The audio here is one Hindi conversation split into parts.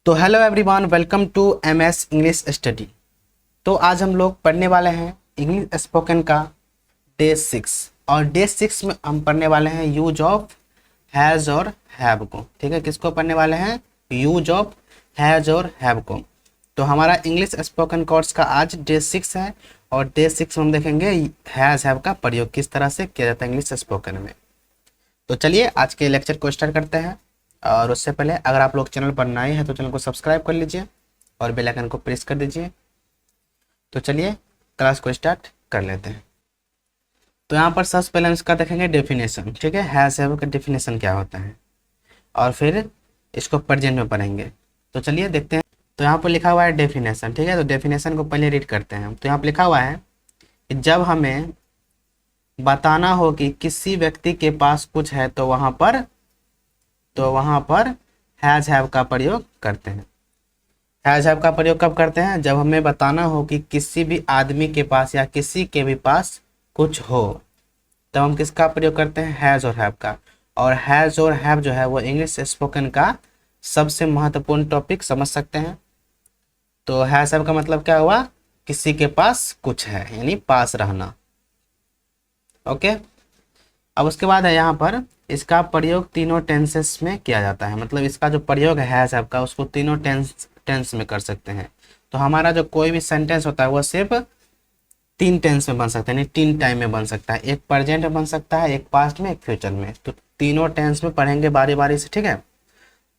तो hello everyone, welcome to MS English study. तो आज हम लोग पढ़ने वाले हैं इंग्लिश स्पोकन का डे 6। और डे 6 में हम पढ़ने वाले हैं यूज ऑफ हैज़ और हैव को। ठीक है, किसको पढ़ने वाले हैं? यूज ऑफ हैज़ और हैव को। तो हमारा इंग्लिश स्पोकन कोर्स का आज डे 6 है और डे 6 में हम देखेंगे हैज़ हैव का प्रयोग किस तरह से किया जाता है इंग्लिश स्पोकन में। तो चलिए आज के लेक्चर को स्टार्ट करते हैं। और उससे पहले अगर आप लोग चैनल पर नए हैं तो चैनल को सब्सक्राइब कर लीजिए और बेल आइकन को प्रेस कर दीजिए। तो चलिए क्लास को स्टार्ट कर लेते हैं। तो यहाँ पर सबसे पहले हम इसका देखेंगे डेफिनेशन। ठीक है, हैज़ हैव का डेफिनेशन क्या होता है और फिर इसको प्रेजेंट में पढ़ेंगे। तो चलिए देखते हैं। तो यहाँ पर लिखा हुआ है डेफिनेशन। ठीक है, तो डेफिनेशन को पहले रीड करते हैं। तो यहाँ पर लिखा हुआ है कि जब हमें बताना हो कि किसी व्यक्ति के पास कुछ है तो वहाँ पर हैज़ हैव का प्रयोग करते हैं। हैज़ हैव का प्रयोग कब करते हैं? जब हमें बताना हो कि किसी भी आदमी के पास या किसी के भी पास कुछ हो, तब हम किसका प्रयोग करते हैं? हैज़ और हैव का। और हैज़ और हैव जो है वो इंग्लिश स्पोकन का सबसे महत्वपूर्ण टॉपिक समझ सकते हैं। तो हैज़ हैव का मतलब क्या हुआ? किसी के पास कुछ है, यानी पास रहना। ओके, अब उसके बाद है यहाँ पर इसका प्रयोग तीनों टेंसेस में किया जाता है। मतलब इसका जो प्रयोग है हैज़ हैव का उसको तीनों टेंस में कर सकते हैं। तो हमारा जो कोई भी सेंटेंस होता है वो सिर्फ 3 टेंस में बन सकता है, यानी 3 टाइम में बन सकता है। एक प्रेजेंट में बन सकता है, एक पास्ट में, एक फ्यूचर में। तो तीनों टेंस में पढ़ेंगे बारी बारी से। ठीक है,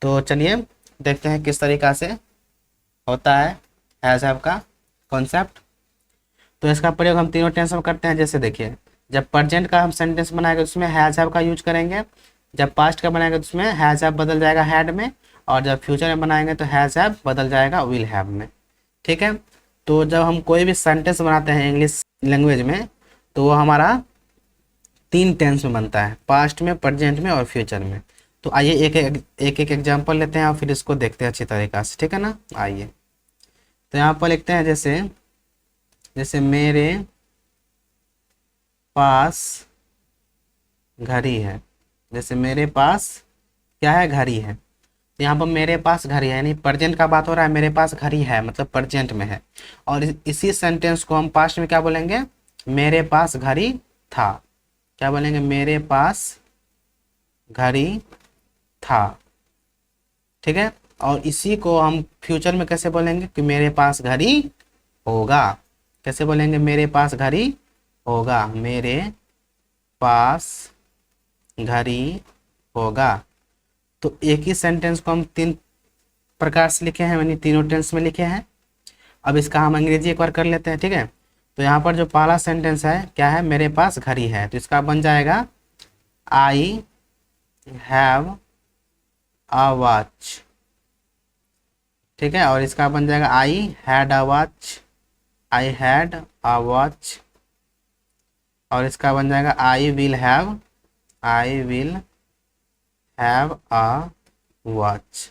तो चलिए देखते हैं किस तरीका से होता है हैज़ हैव का कॉन्सेप्ट। तो इसका प्रयोग हम तीनों टेंस में करते हैं। जैसे देखिए, जब प्रेजेंट का हम सेंटेंस बनाएंगे तो उसमें हैज़ हैव का यूज करेंगे। जब पास्ट का बनाएंगे तो उसमें हैज़ हैव बदल जाएगा हैड में। और जब फ्यूचर में बनाएंगे तो हैज़ हैव बदल जाएगा विल हैव में। ठीक है, तो जब हम कोई भी सेंटेंस बनाते हैं इंग्लिश लैंग्वेज में तो वो हमारा 3 टेंस में बनता है, पास्ट में, प्रेजेंट में और फ्यूचर में। तो आइए एक एग्जाम्पल लेते हैं और फिर इसको देखते हैं अच्छी तरीक़ा से। ठीक है ना, आइए। तो यहाँ पर लिखते हैं जैसे मेरे पास घड़ी है। जैसे मेरे पास क्या है? घड़ी है। तो यहाँ पर मेरे पास घड़ी है, यानी प्रेजेंट का बात हो रहा है। मेरे पास घड़ी है मतलब प्रेजेंट में है। और इसी सेंटेंस को हम पास्ट में क्या बोलेंगे? मेरे पास घड़ी था। क्या बोलेंगे? मेरे पास घड़ी था। ठीक है, और इसी को हम फ्यूचर में कैसे बोलेंगे? कि मेरे पास घड़ी होगा। कैसे बोलेंगे? मेरे पास घड़ी होगा। मेरे पास घड़ी होगा। तो एक ही सेंटेंस को हम 3 प्रकार से लिखे हैं, यानी तीनों टेंस में लिखे हैं। अब इसका हम अंग्रेजी एक बार कर लेते हैं। ठीक है, तो यहाँ पर जो पहला सेंटेंस है क्या है? मेरे पास घड़ी है। तो इसका बन जाएगा आई हैव अ वॉच। ठीक है, और इसका बन जाएगा I had a watch. I had a watch. और इसका बन जाएगा I will have a watch.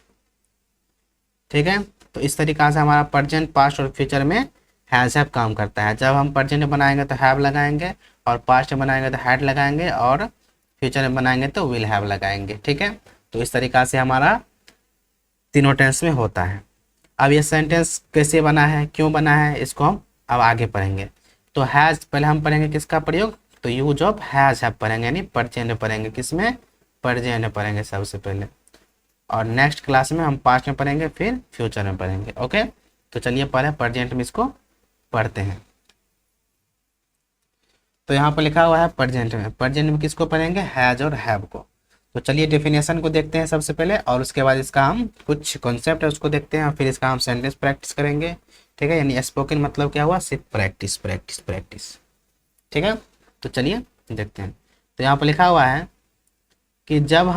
ठीक है, तो इस तरीक़ा से हमारा प्रेजेंट, पास्ट और फ्यूचर में हैज़ हैव काम करता है। जब हम प्रेजेंट में बनाएंगे तो हैव लगाएंगे, और पास्ट में बनाएंगे तो हैड लगाएंगे, और फ्यूचर में बनाएंगे तो विल हैव लगाएंगे। ठीक है, तो इस तरीक़ा से हमारा तीनों टेंस में होता है। अब ये सेंटेंस कैसे बना है, क्यों बना है, इसको हम अब आगे पढ़ेंगे। तो हैज़ पहले हम पढ़ेंगे किसका प्रयोग? तो यूज ऑफ हैज़ हैव पढ़ेंगे, यानी प्रेजेंट में पढ़ेंगे। किसमें? प्रेजेंट में पढ़ेंगे सबसे पहले। और नेक्स्ट क्लास में हम पास्ट में पढ़ेंगे, फिर फ्यूचर में पढ़ेंगे। ओके, तो चलिए पहले प्रेजेंट में इसको पढ़ते हैं। तो यहाँ पर लिखा हुआ है प्रेजेंट में किसको पढ़ेंगे? हैज़ और हैव को। तो चलिए डेफिनेशन को देखते हैं सबसे पहले, और उसके बाद इसका हम कुछ कॉन्सेप्ट है उसको देखते हैं, और फिर इसका हम सेंटेंस प्रैक्टिस करेंगे। ठीक है, यानी स्पोकन मतलब क्या हुआ? सिर्फ प्रैक्टिस प्रैक्टिस प्रैक्टिस। ठीक है, तो चलिए देखते हैं। तो यहाँ पर लिखा हुआ है कि जब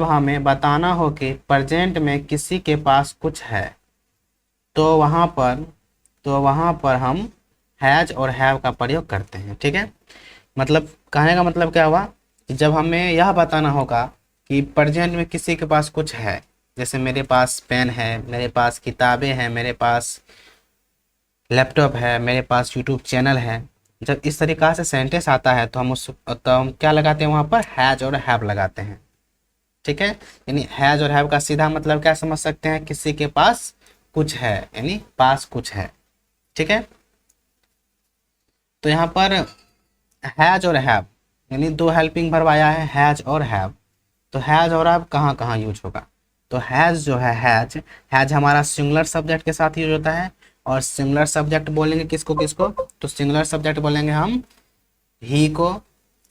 हमें बताना हो कि प्रेजेंट में किसी के पास कुछ है तो वहाँ पर हम हैज़ और हैव का प्रयोग करते हैं। ठीक है, मतलब कहने का मतलब क्या हुआ कि जब हमें यह बताना होगा कि प्रेजेंट में किसी के पास कुछ है, जैसे मेरे पास पेन है, मेरे पास किताबें हैं, मेरे पास लैपटॉप है, मेरे पास यूट्यूब चैनल है। जब इस तरीक़ा से सेंटेंस आता है तो हम क्या लगाते हैं? वहाँ पर हैज़ और हैव लगाते हैं। ठीक है, यानी हैज और हैव का सीधा मतलब क्या समझ सकते हैं, किसी के पास कुछ है, यानी पास कुछ है। ठीक है, तो यहाँ पर हैज और हैव यानी दो हेल्पिंग वर्ब आया है, हैज और हैव। तो हैज और हैव कहाँ कहाँ यूज होगा, तो हैज जो है, हैज हैज हमारा सिंगुलर सब्जेक्ट के साथ यूज होता है। और सिंगुलर सब्जेक्ट बोलेंगे किसको किसको, तो सिंगुलर सब्जेक्ट बोलेंगे हम ही को,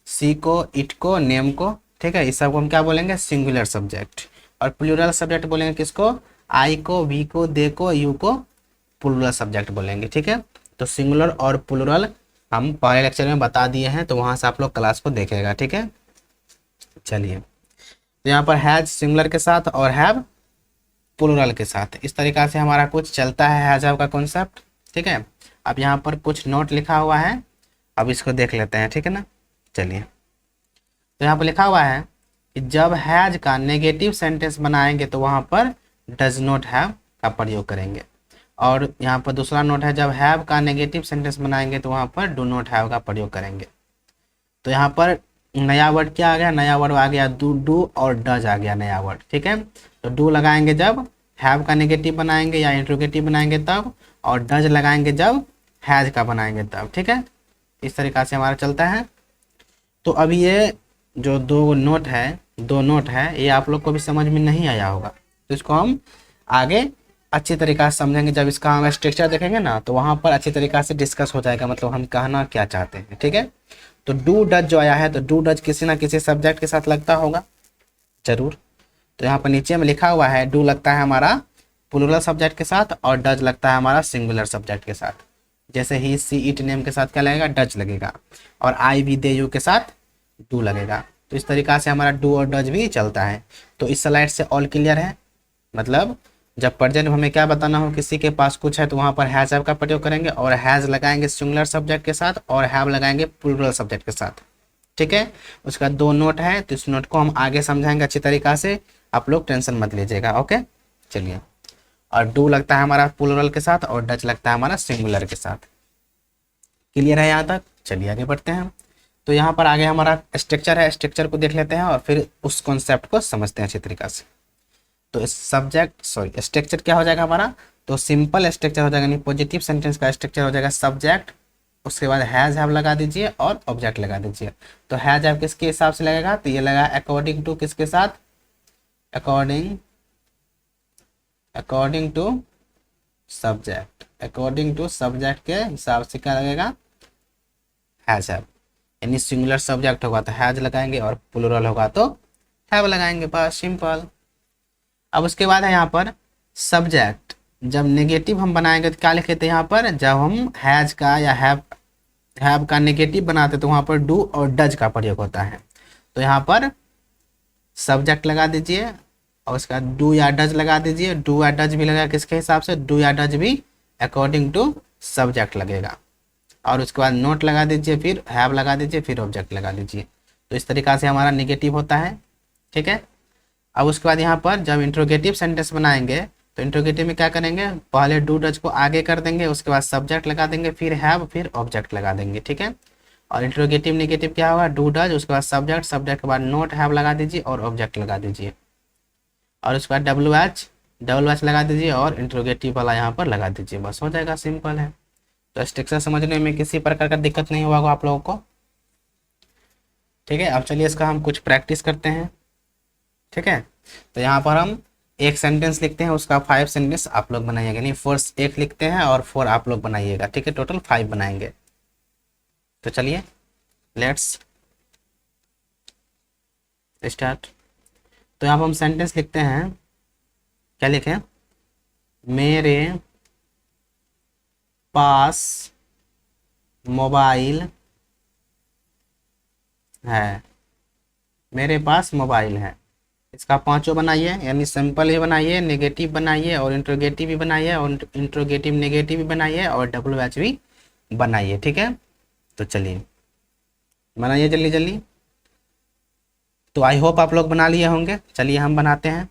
सी को, इट को, नेम को। ठीक है, इस सबको हम क्या बोलेंगे, सिंगुलर सब्जेक्ट। और प्लूरल सब्जेक्ट बोलेंगे किसको, आई को, वी को, दे को, यू को प्लूरल सब्जेक्ट बोलेंगे। ठीक है, तो सिंगुलर और प्लूरल हम पहले लेक्चर में बता दिए हैं, तो वहां से आप लोग क्लास को देखेगा। ठीक है, चलिए, तो यहाँ पर हैज सिंगुलर के साथ और हैव प्लूरल के साथ, इस तरीका से हमारा कुछ चलता है हैज हैव का कॉन्सेप्ट। ठीक है, अब यहाँ पर कुछ नोट लिखा हुआ है, अब इसको देख लेते हैं। ठीक है ना, चलिए, तो यहाँ पर लिखा हुआ है कि जब हैज का नेगेटिव सेंटेंस बनाएंगे तो वहाँ पर डज नॉट हैव का प्रयोग करेंगे। और यहाँ पर दूसरा नोट है, जब हैव का नेगेटिव सेंटेंस बनाएंगे तो वहाँ पर डू नॉट हैव का प्रयोग करेंगे। तो यहाँ पर नया वर्ड क्या आ गया, नया वर्ड आ गया डू, डू और डज आ गया नया वर्ड। ठीक है, तो डू लगाएंगे जब हैव का नेगेटिव बनाएंगे या इंट्रोगेटिव बनाएंगे तब, और डज लगाएंगे जब हैज का बनाएंगे तब। ठीक है, इस तरीका से हमारा चलता है। तो अब ये जो दो नोट है ये आप लोग को भी समझ में नहीं आया होगा, तो इसको हम आगे अच्छी तरीका से समझेंगे। जब इसका हम स्ट्रक्चर देखेंगे ना, तो वहाँ पर अच्छी तरीका से डिस्कस हो जाएगा, मतलब हम कहना क्या चाहते हैं। ठीक है, तो डू डज जो आया है, तो डू डज किसी ना किसी सब्जेक्ट के साथ लगता होगा जरूर। तो यहाँ पर नीचे में लिखा हुआ है डू लगता है हमारा प्लूरल सब्जेक्ट के साथ और डज लगता है हमारा सिंगुलर सब्जेक्ट के साथ। जैसे ही, सी, इट, नेम के साथ क्या लगेगा, डज लगेगा, और आई, वी, दे, यू के साथ डू लगेगा। तो इस तरीका से हमारा डू और डज भी चलता है। तो इस स्लाइड से ऑल क्लियर है, मतलब जब प्रेजेंट में हमें क्या बताना हो, किसी के पास कुछ है, तो वहाँ पर हैज हैव का प्रयोग करेंगे, और हैज लगाएंगे सिंगुलर सब्जेक्ट के साथ और हैव लगाएंगे प्लूरल सब्जेक्ट के साथ। ठीक है, उसका दो नोट है, तो इस नोट को हम आगे समझाएंगे अच्छी तरीका से, आप लोग टेंशन मत लीजिएगा। ओके, चलिए, और डू लगता है हमारा प्लूरल के साथ और डज लगता है हमारा सिंगुलर के साथ। क्लियर है यहाँ तक, चलिए आगे बढ़ते हैं। तो यहाँ पर आगे हमारा स्ट्रक्चर है, स्ट्रक्चर को देख लेते हैं और फिर उस कॉन्सेप्ट को समझते हैं अच्छी तरीका से। तो स्ट्रक्चर क्या हो जाएगा हमारा, तो सिंपल स्ट्रक्चर हो जाएगा, यानी पॉजिटिव सेंटेंस का स्ट्रक्चर हो जाएगा सब्जेक्ट, उसके बाद हैज हैव लगा दीजिए और ऑब्जेक्ट लगा दीजिए। तो हैज हैव किसके हिसाब से लगेगा, तो ये लगा अकॉर्डिंग टू किसके साथ, according to subject, according to subject के हिसाब से क्या लगेगा, हैज हैव। यानी सिंगुलर सब्जेक्ट होगा तो हैज लगाएंगे और प्लूरल होगा तो हैव लगाएंगे, बस सिंपल। अब उसके बाद है यहाँ पर सब्जेक्ट, जब नेगेटिव हम बनाएंगे तो क्या लिखे थे यहाँ पर, जब हम हैज का या हैव का नेगेटिव बनाते तो वहाँ पर डू और डज का प्रयोग होता है। तो यहाँ पर सब्जेक्ट लगा दीजिए और उसका डू या डज लगा दीजिए। डू या डज भी लगेगा किसके हिसाब से, डू या डज भी अकॉर्डिंग टू सब्जेक्ट लगेगा। और उसके बाद नोट लगा दीजिए, फिर हैव लगा दीजिए, फिर ऑब्जेक्ट लगा दीजिए। तो इस तरीका से हमारा नेगेटिव होता है। ठीक है, अब उसके बाद यहाँ पर जब इंट्रोगेटिव सेंटेंस बनाएंगे तो इंट्रोगेटिव में क्या करेंगे, पहले डू डज को आगे कर देंगे, उसके बाद सब्जेक्ट लगा देंगे, फिर हैव, फिर ऑब्जेक्ट लगा देंगे। ठीक है, और इंट्रोगेटिव नेगेटिव क्या होगा, डू डज, उसके बाद सब्जेक्ट, सब्जेक्ट के बाद नोट हैव लगा दीजिए और ऑब्जेक्ट लगा दीजिए। और उसके बाद डब्ल्यू एच लगा दीजिए और इंट्रोगेटिव वाला यहाँ पर लगा दीजिए, बस हो जाएगा, सिंपल है। तो स्ट्रक्चर समझने में किसी प्रकार का दिक्कत नहीं होगा आप लोगों को। ठीक है, अब चलिए इसका हम कुछ प्रैक्टिस करते हैं। ठीक है, तो यहाँ पर हम एक सेंटेंस लिखते हैं, उसका 5 सेंटेंस आप लोग बनाइएगा, यानी 4 एक लिखते हैं और 4 आप लोग बनाइएगा। ठीक है, टोटल 5 बनाएंगे। तो चलिए लेट्स स्टार्ट। तो यहाँ पर हम सेंटेंस लिखते हैं, क्या लिखें, मेरे पास मोबाइल है, मेरे पास मोबाइल है। इसका 5 बनाइए, यानी सिंपल ही बनाइए, नेगेटिव बनाइए और इंट्रोगेटिव भी बनाइए और इंट्रोगेटिव नेगेटिव भी बनाइए और डब्ल्यू एच भी बनाइए। ठीक है, तो चलिए बनाइए जल्दी जल्दी। तो आई होप आप लोग बना लिए होंगे, चलिए हम बनाते हैं।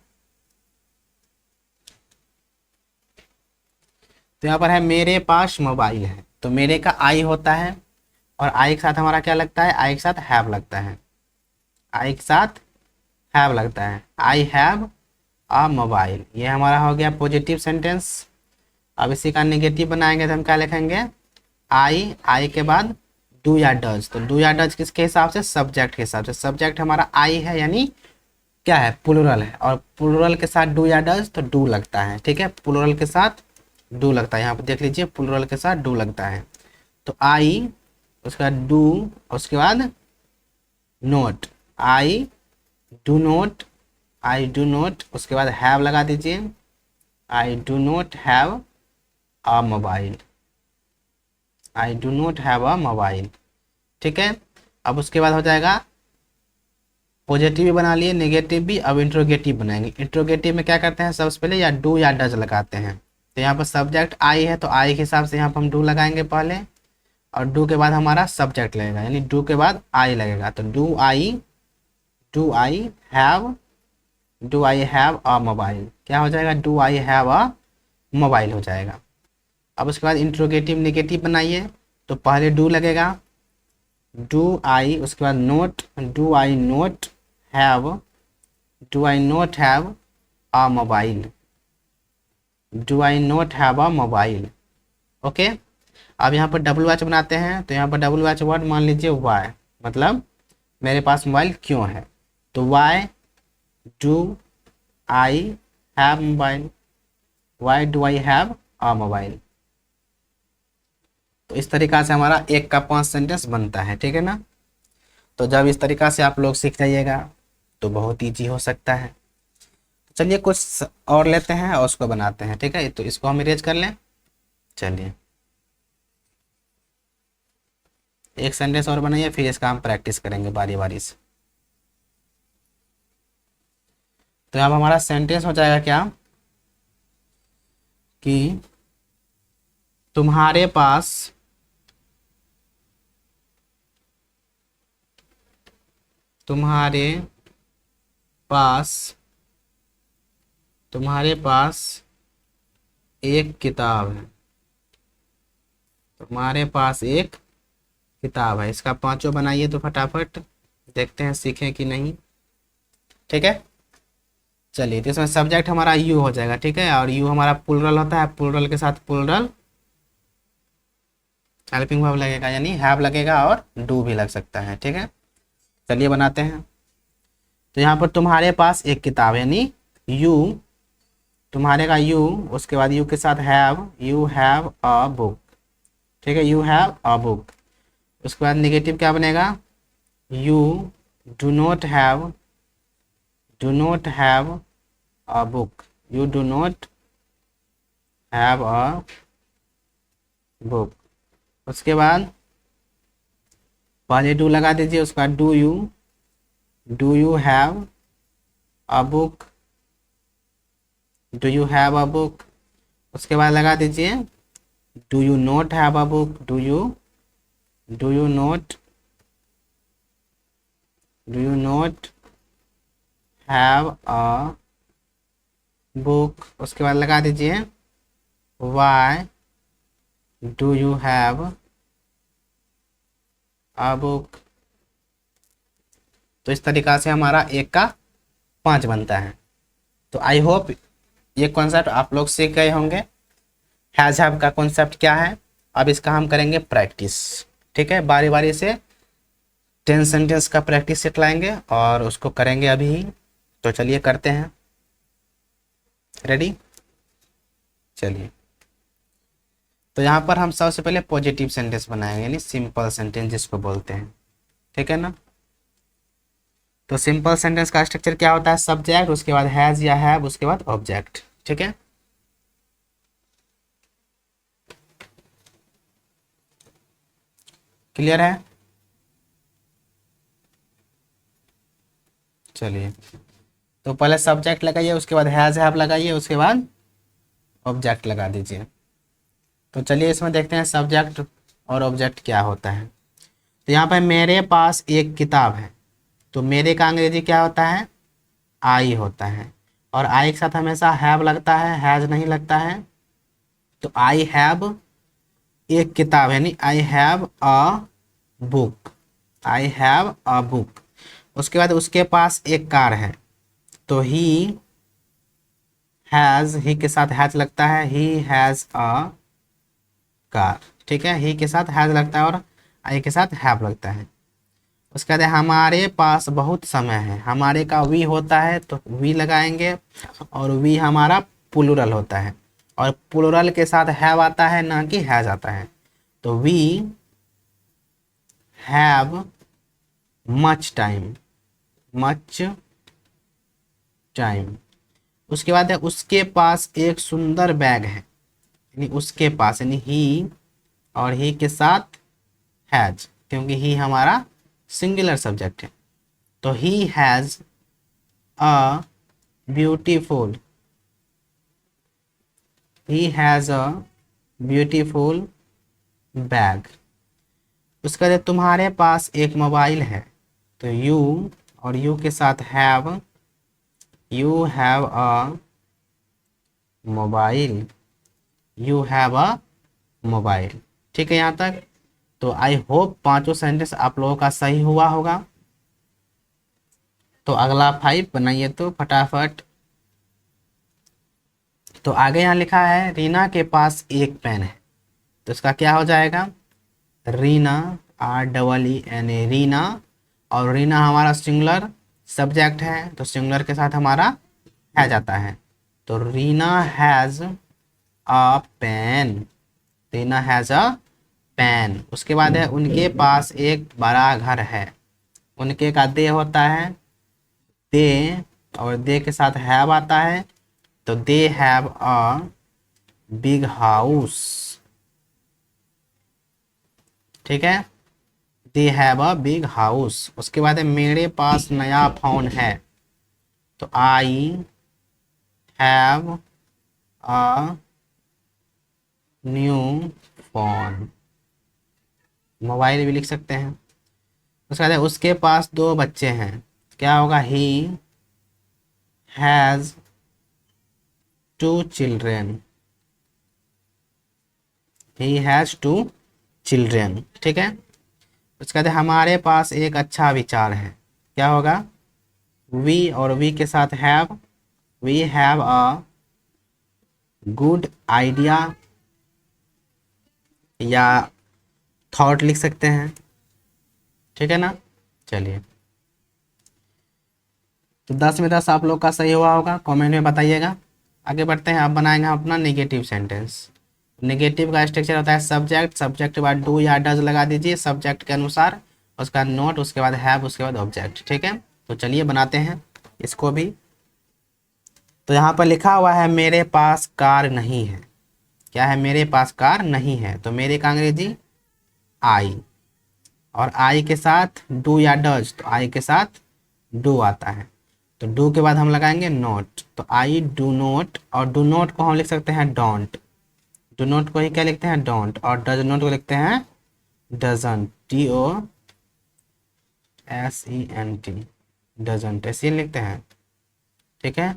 तो यहाँ पर है मेरे पास मोबाइल है, तो मेरे का आई होता है और आई के साथ हमारा क्या लगता है, आई के साथ हैव लगता है, आई के साथ हैव लगता है, आई हैव अ मोबाइल, ये हमारा हो गया पॉजिटिव सेंटेंस। अब इसी का नेगेटिव बनाएंगे तो हम क्या लिखेंगे, आई के बाद डू या डज, तो डू या डज किसके हिसाब से, सब्जेक्ट के हिसाब से, सब्जेक्ट हमारा आई है यानी क्या है, प्लूरल है, और प्लूरल के साथ डू या डज तो डू लगता है, ठीक है, प्लूरल के साथ डू लगता है, यहाँ पर देख लीजिए प्लूरल के साथ डू लगता है। तो आई, उसके बाद डू, उसके बाद note, I do not, I do not, उसके बाद हैव लगा दीजिए, I do not have a mobile, I do not have a mobile, ठीक है। अब उसके बाद हो जाएगा, पॉजिटिव भी बना लिए, नेगेटिव भी। अब इंट्रोगेटिव बनाएंगे, इंट्रोगेटिव में क्या करते हैं, सबसे पहले या डू या डज लगाते हैं। तो यहाँ पर सब्जेक्ट आई है तो आई के हिसाब से यहाँ पर हम डू लगाएंगे पहले, और डू के बाद हमारा सब्जेक्ट लगेगा, यानी डू के बाद आई लगेगा, तो do I have, do I have a mobile, क्या हो जाएगा, do I have a mobile हो जाएगा। अब उसके बाद इंट्रोगेटिव नेगेटिव बनाइए, तो पहले डू लगेगा, डू आई, उसके बाद note, do I not have, do I not have a mobile, do I not have a mobile, okay. अब यहाँ पर डब्ल्यू एच बनाते हैं, तो यहाँ पर डब्ल्यू एच वर्ड मान लीजिए वाई, मतलब मेरे पास मोबाइल क्यों है, तो why do I have mobile, why do I have a mobile. तो इस तरीका से हमारा 1 का 5 सेंटेंस बनता है, ठीक है ना। तो जब इस तरीका से आप लोग सीख जाइएगा तो बहुत ईजी हो सकता है। चलिए कुछ और लेते हैं और उसको बनाते हैं, ठीक है। तो इसको हम इरेज कर लें, चलिए एक सेंटेंस और बनाइए, फिर इसका हम प्रैक्टिस करेंगे बारी बारी से। तो अब हमारा सेंटेंस हो जाएगा क्या, कि तुम्हारे पास तुम्हारे पास तुम्हारे पास एक किताब है, तुम्हारे पास एक किताब है। इसका 5 बनाइए तो फटाफट, देखते हैं सीखें कि नहीं, ठीक है। चलिए, तो इसमें सब्जेक्ट हमारा यू हो जाएगा, ठीक है, और यू हमारा प्लूरल होता है, प्लूरल के साथ प्लूरल हेल्पिंग वर्ब लगेगा, यानी हैव लगेगा और डू भी लग सकता है, ठीक है। चलिए बनाते हैं। तो यहाँ पर तुम्हारे पास एक किताब, यानी यू, तुम्हारे का यू, उसके बाद यू के साथ have, you have a book, ठीक है, यू हैव अ बुक। उसके बाद नेगेटिव क्या बनेगा, you do not have a book, you do not have a book. उसके बाद पहले डू लगा दीजिए, उसका do you have a book, do you have a book. उसके बाद लगा दीजिए do you not have a book, do you not have a book. उसके बाद लगा दीजिए why do you have a book. तो इस तरीका से हमारा 1 का 5 बनता है। तो आई होप ये कॉन्सेप्ट आप लोग सीख गए होंगे, हैज हैव का कॉन्सेप्ट क्या है। अब इसका हम करेंगे प्रैक्टिस, ठीक है, बारी बारी से 10 सेंटेंस का प्रैक्टिस सेट लाएंगे और उसको करेंगे अभी ही। तो चलिए करते हैं, रेडी, चलिए। तो यहाँ पर हम सबसे पहले पॉजिटिव सेंटेंस बनाएंगे, यानी सिंपल सेंटेंस जिसको बोलते हैं, ठीक है ना। तो सिंपल सेंटेंस का स्ट्रक्चर क्या होता है, सब्जेक्ट, उसके बाद हैज या हैव, उसके बाद ऑब्जेक्ट, ठीक है। क्लियर है, चलिए। तो पहले सब्जेक्ट लगाइए, उसके बाद हैज हैव लगाइए, उसके बाद ऑब्जेक्ट लगा दीजिए। तो चलिए इसमें देखते हैं सब्जेक्ट और ऑब्जेक्ट क्या होता है। तो यहाँ पर मेरे पास एक किताब है, तो मेरे का अंग्रेजी क्या होता है, आई होता है, और आई के साथ हमेशा हैव लगता है, हैज नहीं लगता है। तो आई हैव एक किताब, यानी I have a book, I have a book. उसके बाद उसके पास एक कार है, तो ही के साथ हैज लगता है, ही हैज अ कार। ठीक है, ही के साथ हैज लगता है और आई के साथ हैव लगता है। उसके बाद हमारे पास बहुत समय है, हमारे का वी होता है तो वी लगाएंगे, और वी हमारा प्लूरल होता है, और प्लूरल के साथ हैव आता है ना कि हैज आता है। तो we have much time, much time. उसके बाद है उसके पास एक सुंदर बैग है, यानी उसके पास, यानी ही और ही के साथ हैज, क्योंकि ही हमारा सिंगुलर सब्जेक्ट है। तो he has a beautiful, he has a beautiful bag. उसका जब तुम्हारे पास एक मोबाइल है, तो यू और यू के साथ have, you have a mobile, you have a mobile. ठीक है यहाँ तक। तो आई होप पांचों सेंटेंस आप लोगों का सही हुआ होगा। तो अगला 5 बनाइए तो फटाफट। तो आगे यहाँ लिखा है रीना के पास एक पेन है, तो इसका क्या हो जाएगा, रीना, REENA, रीना, और रीना हमारा सिंगुलर सब्जेक्ट है, तो सिंगुलर के साथ हमारा है जाता है। तो Reena has a pen, Reena has a pen. उसके बाद है उनके पास एक बड़ा घर है, उनके का दे होता है, दे और दे के साथ हैव आता है, तो they have a big house. ठीक है, they have a big house. उसके बाद है मेरे पास नया फोन है, तो I have a new phone, mobile भी लिख सकते हैं। उसके बाद है उसके पास 2 बच्चे हैं, क्या होगा, he has 2 children, he has 2 children. ठीक है, उसके बाद हमारे पास एक अच्छा विचार है, क्या होगा, वी और वी के साथ have, we have a good idea, या थॉट लिख सकते हैं। ठीक है ना। चलिए, तो 10 में 10 आप लोग का सही हुआ होगा, कमेंट में बताइएगा। आगे बढ़ते हैं, अब बनाएंगे हम अपना नेगेटिव सेंटेंस। नेगेटिव का स्ट्रक्चर होता है सब्जेक्ट, सब्जेक्ट के बाद डू या डज लगा दीजिए सब्जेक्ट के अनुसार, उसके बाद नोट, उसके बाद हैव, उसके बाद ऑब्जेक्ट। ठीक है, तो चलिए बनाते हैं इसको भी। तो यहाँ पर लिखा हुआ है मेरे पास कार नहीं है, क्या है, मेरे पास कार नहीं है, तो मेरे का अंग्रेजी आई, और आई के साथ डू या डज, तो आई के साथ डू आता है, तो डू के बाद हम लगाएंगे नोट, तो आई डू नोट, और डू नोट को हम लिख सकते हैं डोंट, डू नोट को ही क्या लिखते हैं डोंट, और डज नोट को लिखते हैं डजंट, DOSENT, डजंट, ऐसे ही लिखते हैं। ठीक है,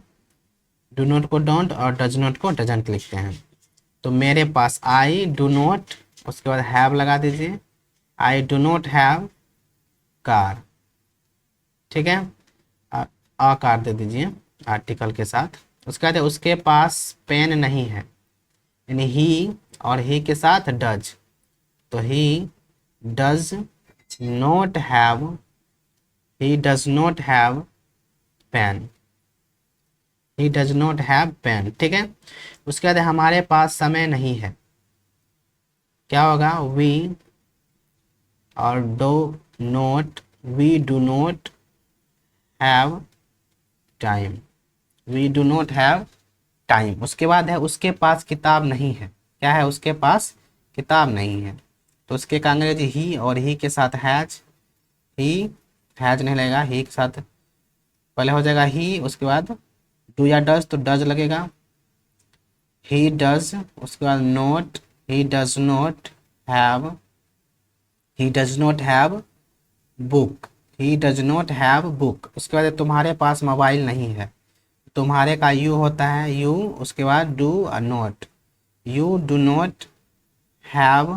डू नोट को डोंट और डज नोट को डजंट लिखते हैं। तो मेरे पास आई डू नोट, उसके बाद हैव लगा दीजिए, I do not have car. ठीक है, आ कार दे दीजिए आर्टिकल के साथ। उसके बाद उसके पास पेन नहीं है, यानी ही और ही के साथ डज, तो he does not have, he does not have pen, he does not have pen. ठीक है, उसके बाद हमारे पास समय नहीं है, क्या होगा, वी और do not, we do not have time, we do not have time. उसके बाद है उसके पास किताब नहीं है, क्या है, उसके पास किताब नहीं है, तो उसके का अंग्रेजी ही और ही के साथ हैज, ही हैज नहीं लगेगा, ही के साथ पहले हो जाएगा ही, उसके बाद डू या डज, तो डज लगेगा, ही डज, उसके बाद note, he does not have, he does not have book, he does not have book. उसके बाद तुम्हारे पास मोबाइल नहीं है, तुम्हारे का यू होता है यू, उसके बाद do not, you do not have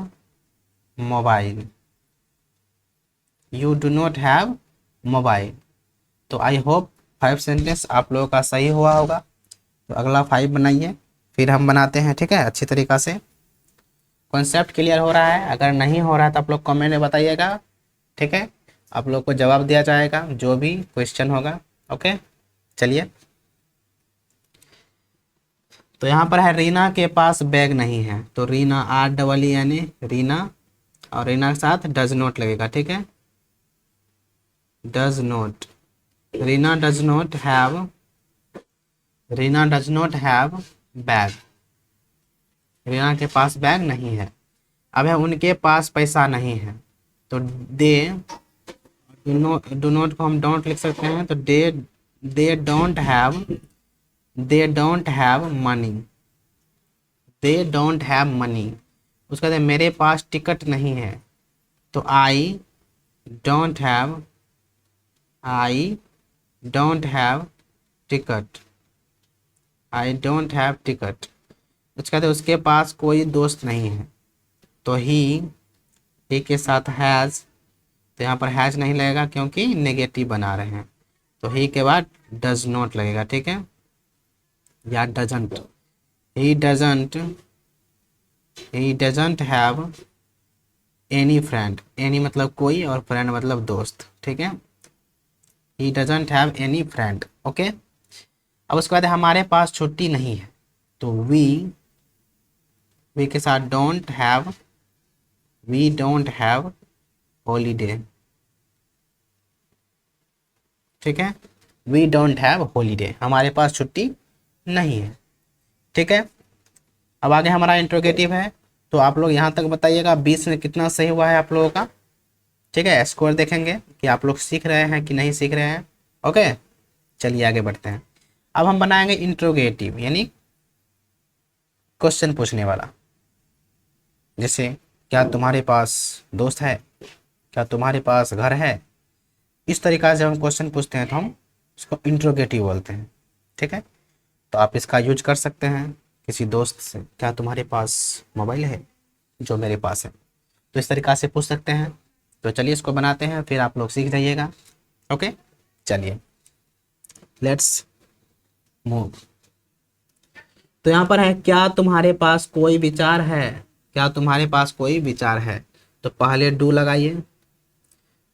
mobile, you do not have mobile. तो आई होप 5 सेंटेंस आप लोगों का सही हुआ होगा। तो अगला 5 बनाइए, फिर हम बनाते हैं, ठीक है, अच्छी तरीक़ा से। कॉन्सेप्ट क्लियर हो रहा है? अगर नहीं हो रहा है तो आप लोग कमेंट में बताइएगा, ठीक है। आप लोग को जवाब दिया जाएगा जो भी क्वेश्चन होगा। ओके, चलिए। तो यहाँ पर है रीना के पास बैग नहीं है। तो रीना REENA रीना, और रीना के साथ डज नॉट लगेगा, ठीक है। Does not, Reena does not have, Reena does not have bag. Reena के पास बैग नहीं है। अब है उनके पास पैसा नहीं है। तो दे, डू नॉट को हम डोंट लिख सकते हैं। तो they don't have, they don't have money, they don't have money. उसका बाद मेरे पास टिकट नहीं है। तो I don't have, I don't have ticket, I don't have ticket. उसका बाद उसके पास कोई दोस्त नहीं है। तो ही के साथ हैज़, तो यहाँ पर हैज़ नहीं लगेगा क्योंकि नेगेटिव बना रहे हैं। तो ही के बाद डज नॉट लगेगा, ठीक है, या doesn't. He doesn't have any friend, any मतलब कोई और फ्रेंड मतलब दोस्त, ठीक है। He doesn't have any friend. Okay, अब उसके बाद हमारे पास छुट्टी नहीं है। तो वी के साथ don't have, we don't have holiday, ठीक है। वी डोंट हैव हॉलीडे, हमारे पास छुट्टी नहीं है, ठीक है। अब आगे हमारा इंट्रोगेटिव है। तो आप लोग यहाँ तक बताइएगा 20 में कितना सही हुआ है आप लोगों का, ठीक है। स्कोर देखेंगे कि आप लोग सीख रहे हैं कि नहीं सीख रहे हैं। ओके, चलिए आगे बढ़ते हैं। अब हम बनाएंगे इंट्रोगेटिव, यानी क्वेश्चन पूछने वाला। जैसे क्या तुम्हारे पास दोस्त है, क्या तुम्हारे पास घर है। इस तरीक़ा से जब हम क्वेश्चन पूछते हैं तो हम इसको इंट्रोगेटिव बोलते हैं, ठीक है। तो आप इसका यूज कर सकते हैं किसी दोस्त से, क्या तुम्हारे पास मोबाइल है, जो मेरे पास है। तो इस तरीक़ा से पूछ सकते हैं। तो चलिए इसको बनाते हैं, फिर आप लोग सीख जाइएगा। ओके, चलिए लेट्स मूव। तो यहाँ पर है क्या तुम्हारे पास कोई विचार है, क्या तुम्हारे पास कोई विचार है। तो पहले डू लगाइए,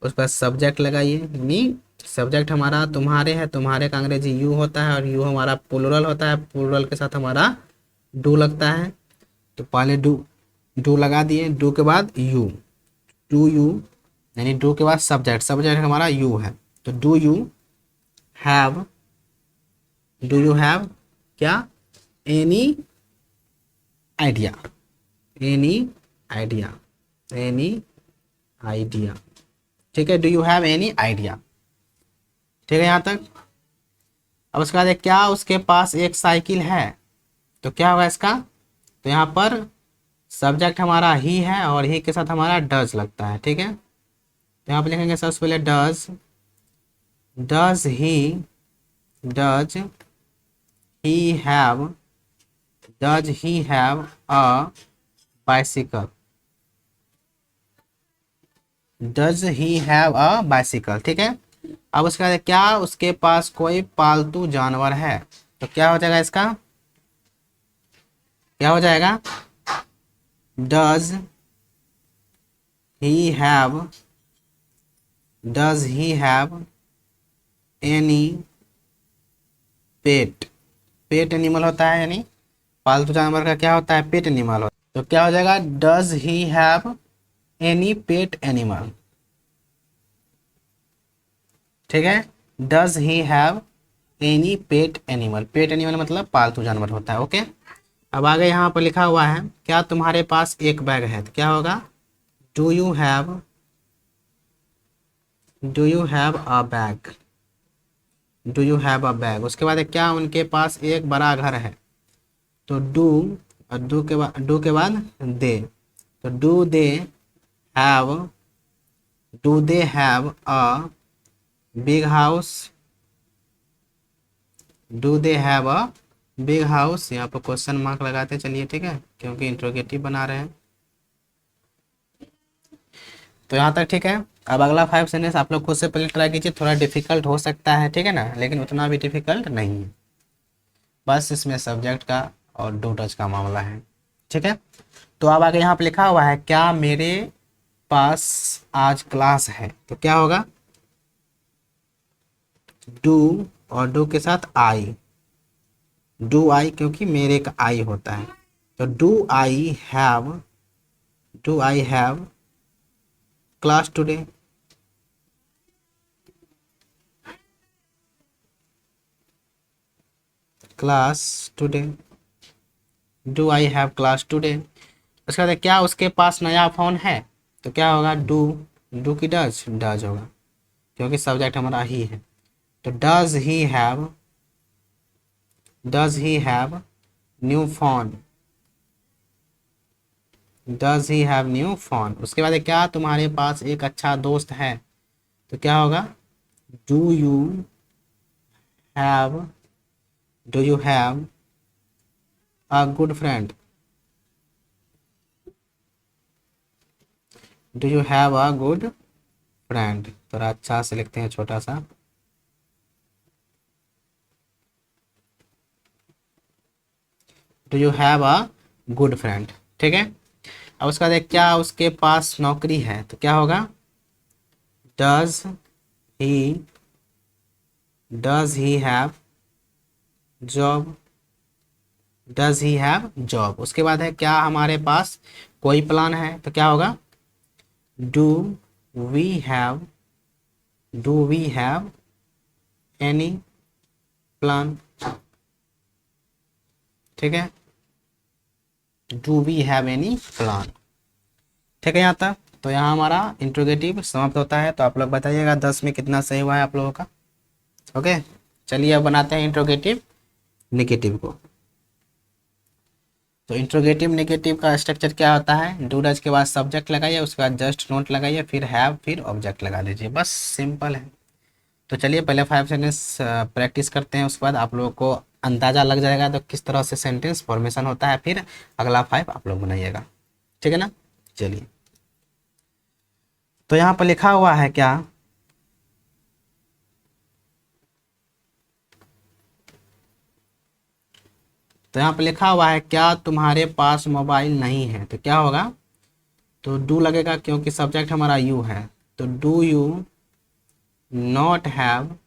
उस पर सब्जेक्ट लगाइए। नी सब्जेक्ट हमारा तुम्हारे है, तुम्हारे का अंग्रेजी यू होता है और यू हमारा प्लूरल होता है, प्लूरल के साथ हमारा डू लगता है। तो पहले डू लगा दिए, डू के बाद यू, डू यू, यानी डू के बाद सब्जेक्ट, सब्जेक्ट हमारा यू है। तो do you have, do you have क्या, any idea, any idea, any idea, ठीक है। Do you have any idea, ठीक है यहाँ तक। अब उसके बाद क्या उसके पास एक साइकिल है। तो क्या होगा इसका, तो यहाँ पर सब्जेक्ट हमारा ही है और ही के साथ हमारा डज लगता है, ठीक है। तो यहाँ पर लिखेंगे सबसे पहले does, does he have, does he have a bicycle, does he have a bicycle, ठीक है। अब उसके बाद क्या उसके पास कोई पालतू जानवर है। तो क्या हो जाएगा इसका, क्या हो जाएगा, does he have, does he have any pet, pet animal होता है, यानी पालतू जानवर का क्या होता है, पेट एनिमल होता है। तो क्या हो जाएगा, does he have any pet animal, ठीक है। Does he have any pet animal, pet animal मतलब पालतू जानवर होता है। ओके, अब आगे यहाँ पर लिखा हुआ है क्या तुम्हारे पास एक बैग है। तो क्या होगा, do you have, do you have a bag, do you have a bag. उसके बाद क्या उनके पास एक बड़ा घर है। तो डू, और डू के बाद दे। तो do they have, do they have a big house, do they have a big house. यहाँ पर क्वेश्चन मार्क लगाते चलिए, ठीक है, क्योंकि इंट्रोगेटिव बना रहे हैं। तो यहाँ तक ठीक है। अब अगला 5 सेंटेंस आप लोग खुद से पहले ट्राई कीजिए, थोड़ा डिफिकल्ट हो सकता है, ठीक है ना, लेकिन उतना भी डिफिकल्ट नहीं है, बस इसमें सब्जेक्ट का और डू टच का मामला है, ठीक है। तो अब आगे यहाँ पे लिखा हुआ है क्या मेरे पास आज क्लास है, तो क्या होगा, डू और डू के साथ आई, डू आई क्योंकि मेरे का आई होता है, तो do I have class today, class today, do I have class today. उसके बाद क्या उसके पास नया फ़ोन है, तो क्या होगा, डू, डू की डज, डज होगा क्योंकि सब्जेक्ट हमारा ही है, तो does he have new phone, does he have new phone. उसके बाद क्या तुम्हारे पास एक अच्छा दोस्त है, तो क्या होगा, do you have, do you have a good friend, do you have a good friend, थोड़ा अच्छा से लिखते हैं छोटा सा, do you have a good friend, ठीक है। अब उसका देख क्या उसके पास नौकरी है, तो क्या होगा, does he, does he have job, does he have job. उसके बाद है क्या हमारे पास कोई प्लान है, तो क्या होगा, do we have, do we have any plan, ठीक है, do we have any plan, ठीक है यहाँ तक। तो यहाँ हमारा इंट्रोगेटिव समाप्त होता है, तो आप लोग बताइएगा 10 में कितना सही हुआ है आप लोगों का। ओके, चलिए अब बनाते हैं इंट्रोगेटिव नेगेटिव को। तो इंट्रोगेटिव नेगेटिव का स्ट्रक्चर क्या होता है, डू डज के बाद सब्जेक्ट लगाइए, उसके बाद जस्ट नोट लगाइए, फिर हैव, फिर ऑब्जेक्ट लगा दीजिए, बस सिंपल है। तो चलिए पहले 5 सेंटेंस प्रैक्टिस करते हैं, उसके बाद आप लोगों को अंदाज़ा लग जाएगा तो किस तरह से सेंटेंस फॉर्मेशन होता है, फिर अगला 5 आप लोग बनाइएगा, ठीक है ना। चलिए, तो यहाँ पर लिखा हुआ है क्या, तो यहाँ पे लिखा हुआ है क्या तुम्हारे पास मोबाइल नहीं है, तो क्या होगा, तो डू लगेगा क्योंकि सब्जेक्ट हमारा यू है, तो do you not have,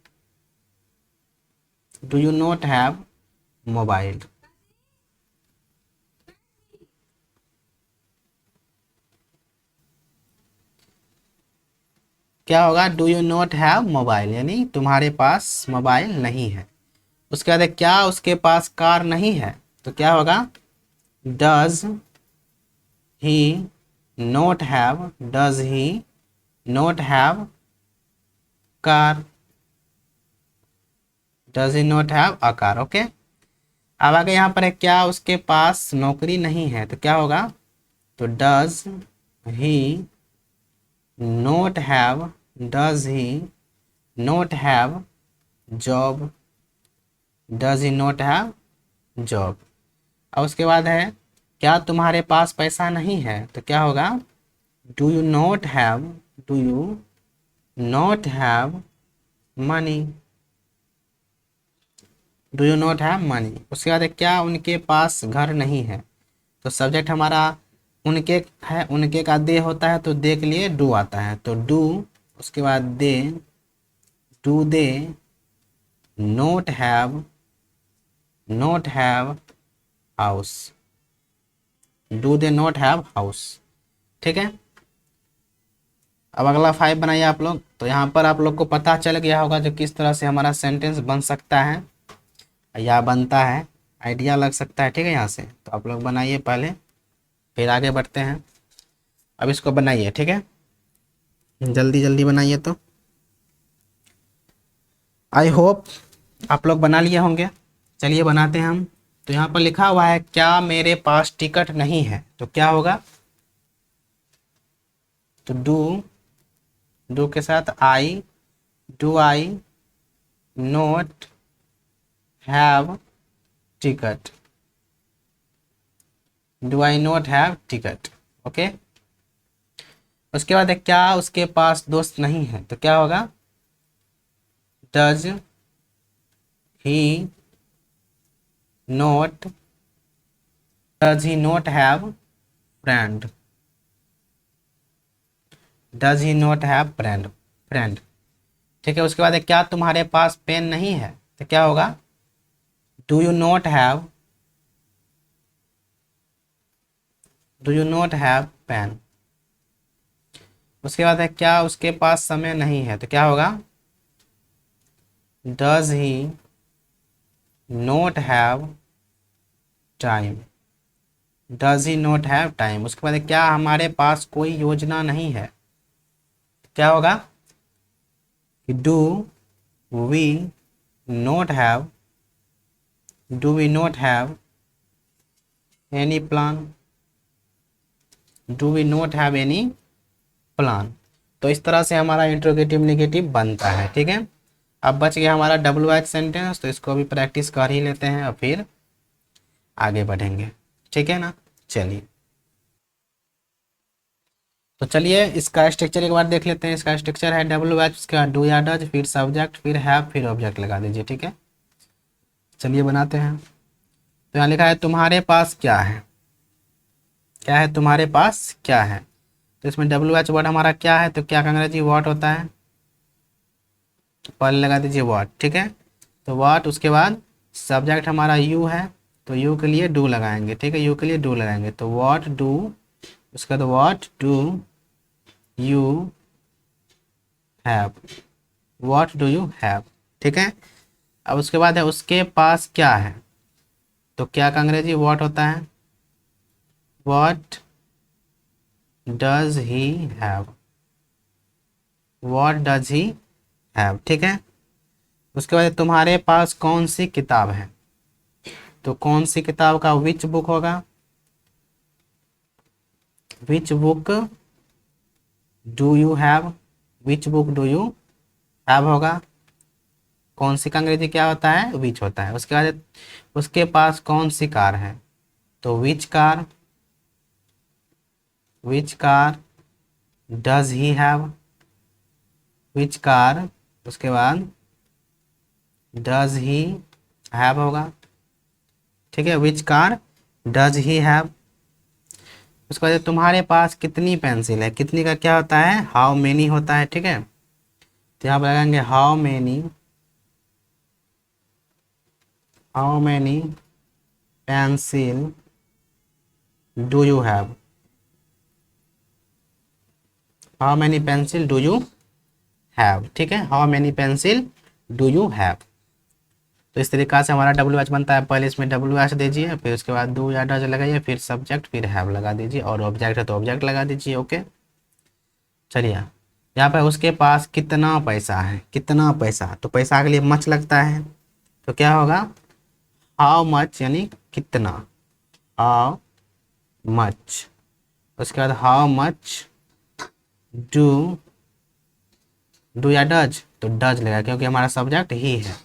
do you not have mobile, क्या होगा, do you not have mobile यानी तुम्हारे पास मोबाइल नहीं है। उसके बाद क्या उसके पास कार नहीं है, तो क्या होगा, does he not have, does he not have car, does he not have a car, okay. अब आगे यहाँ पर है क्या उसके पास नौकरी नहीं है, तो क्या होगा, तो does he not have, does he not have job, does he not have job. और उसके बाद है क्या तुम्हारे पास पैसा नहीं है, तो क्या होगा, do you not have, do you not have money, do you not have money. उसके बाद है क्या उनके पास घर नहीं है, तो सब्जेक्ट हमारा उनके है, उनके का दे होता है, तो दे के लिए डू आता है, तो डू, उसके बाद they, do they not have, not have house, do they not have house, ठीक है। अब अगला 5 बनाइए आप लोग। तो यहाँ पर आप लोग को पता चल गया होगा जो किस तरह से हमारा सेंटेंस बन सकता है या बनता है, आइडिया लग सकता है, ठीक है। यहाँ से तो आप लोग बनाइए पहले, फिर आगे बढ़ते हैं। अब इसको बनाइए, ठीक है, जल्दी जल्दी बनाइए। तो आई होप आप लोग बना लिए होंगे, चलिए बनाते हैं हम। तो यहाँ पर लिखा हुआ है क्या मेरे पास टिकट नहीं है, तो क्या होगा, तो डू, डू के साथ I, do I not have ticket, do I not have ticket, okay. उसके बाद है क्या उसके पास दोस्त नहीं है, तो क्या होगा, does he note, does he note have friend, does he note have friend, friend. ठीक है, उसके बाद है क्या तुम्हारे पास पेन नहीं है, तो क्या होगा, do you not have, do you not have pen. उसके बाद है क्या उसके पास समय नहीं है, तो क्या होगा, does he note have time, does he note have time. उसके बाद है क्या हमारे पास कोई योजना नहीं है, क्या होगा, do we not have, do we not have any plan, do we not have any plan. तो इस तरह से हमारा इंट्रोगेटिव नेगेटिव बनता है। ठीक है, अब बच गया हमारा WH सेंटेंस, तो इसको भी प्रैक्टिस कर ही लेते हैं और फिर आगे बढ़ेंगे। ठीक है ना, चलिए तो चलिए इसका स्ट्रक्चर एक बार देख लेते हैं। इसका स्ट्रक्चर है WH, उसके बाद डू या डज, फिर सब्जेक्ट, फिर हैव, फिर ऑब्जेक्ट लगा दीजिए। ठीक है, चलिए बनाते हैं। तो यहाँ लिखा है तुम्हारे पास क्या है, क्या है तुम्हारे पास क्या है। तो इसमें WH वर्ड हमारा क्या है, तो क्या का अंग्रेजी व्हाट होता है, पहले लगा दीजिए व्हाट। ठीक है, तो व्हाट, उसके बाद सब्जेक्ट हमारा यू है, तो यू के लिए डू लगाएंगे। ठीक है, यू के लिए डू लगाएंगे, तो व्हाट डू, उसके बाद what do you have, what do you have. ठीक है, अब उसके बाद है उसके पास क्या है, तो क्या का अंग्रेजी व्हाट होता है, what does he have, what does he have. ठीक है, उसके बाद तुम्हारे पास कौन सी किताब है, तो कौन सी किताब का विच बुक होगा, which book do you have, which book do you have होगा। कौन सी का अंग्रेजी क्या होता है, विच होता है। उसके बाद उसके पास कौन सी कार है, तो which car, which car does he have, which car, उसके बाद डज ही हैव होगा। ठीक है, which car does he have. उसके बाद तुम्हारे पास कितनी पेंसिल है, कितनी का क्या होता है, हाउ मेनी होता है। ठीक है, तो यहाँ पर लगाएंगे how many, how many pencil do you have, how many pencil do you have. ठीक है, how many pencil do you have. तो इस तरीका से हमारा WH बनता है। पहले इसमें WH दीजिए, फिर उसके बाद डू या डज लगाइए, फिर सब्जेक्ट, फिर हैव लगा दीजिए, और ऑब्जेक्ट है तो ऑब्जेक्ट लगा दीजिए। ओके, चलिए यहाँ पर उसके पास कितना पैसा है, कितना पैसा, तो पैसा के लिए मच लगता है, तो क्या होगा, हाउ मच, यानी कितना, हाउ मच। उसके बाद हाउ मच डू, डू या डज, तो डज लगा क्योंकि हमारा सब्जेक्ट ही है।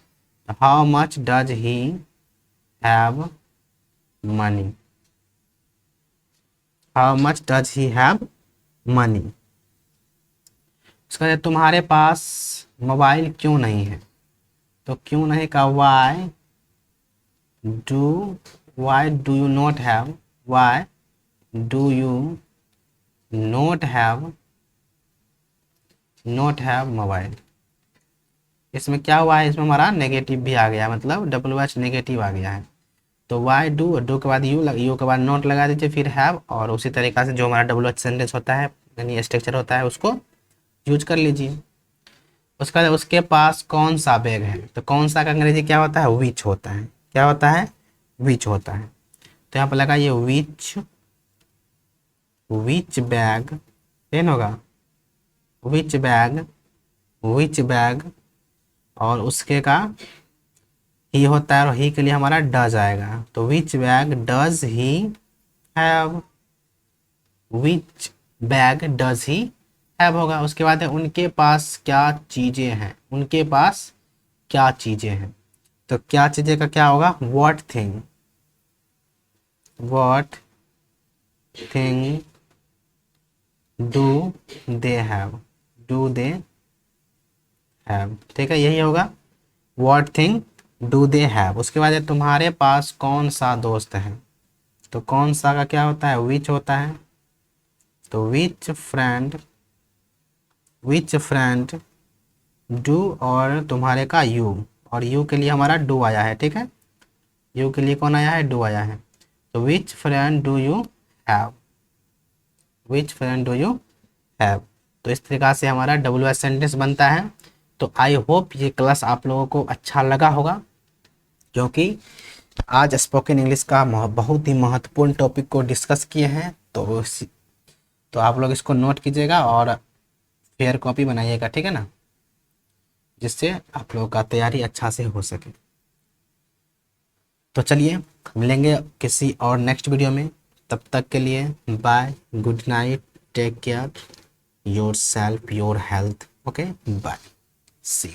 How much does he have money, how much does he have money. उसका तुम्हारे पास मोबाइल क्यों नहीं है, तो क्यों नहीं का why do, why do you not have, why do you not have, not have mobile. इसमें क्या हुआ है, इसमें हमारा नेगेटिव भी आ गया, मतलब WH नेगेटिव आ गया है। तो वाई डू, डू के बाद यू के बाद नॉट लगा दीजिए, फिर हैव, और उसी तरीका से जो हमारा WH सेंटेंस होता है, यानी स्ट्रक्चर होता है, उसको यूज कर लीजिए। उसका उसके पास कौन सा बैग है, तो कौन सा का अंग्रेजी क्या होता है, विच होता है। क्या होता है, विच होता है। तो यहाँ पर लगाइए विच, विच बैग, पेन होगा, विच बैग, विच बैग, और उसके का ही होता है, और ही के लिए हमारा डज आएगा, तो which bag does he have, which bag does he have होगा। उसके बाद है उनके पास क्या चीजें हैं, उनके पास क्या चीजें हैं, तो क्या चीजें का क्या होगा, what thing, what thing do they have, do they have, ठीक है, यही होगा। What thing do they have. उसके बाद है तुम्हारे पास कौन सा दोस्त है, तो कौन सा का क्या होता है, विच होता है। तो विच फ्रेंड डू, और तुम्हारे का यू, और यू के लिए हमारा डू आया है, ठीक है। यू के लिए कौन आया है, डू आया है। तो which friend do you have, which friend do you have. तो इस तरीक़ा से हमारा WH सेंटेंस बनता है। तो आई होप ये क्लास आप लोगों को अच्छा लगा होगा, क्योंकि आज स्पोकन इंग्लिश का बहुत ही महत्वपूर्ण टॉपिक को डिस्कस किए हैं। तो आप लोग इसको नोट कीजिएगा और फेयर कॉपी बनाइएगा, ठीक है ना, जिससे आप लोगों का तैयारी अच्छा से हो सके। तो चलिए मिलेंगे किसी और नेक्स्ट वीडियो में, तब तक के लिए bye, good night, take care yourself, your health, okay, bye, C.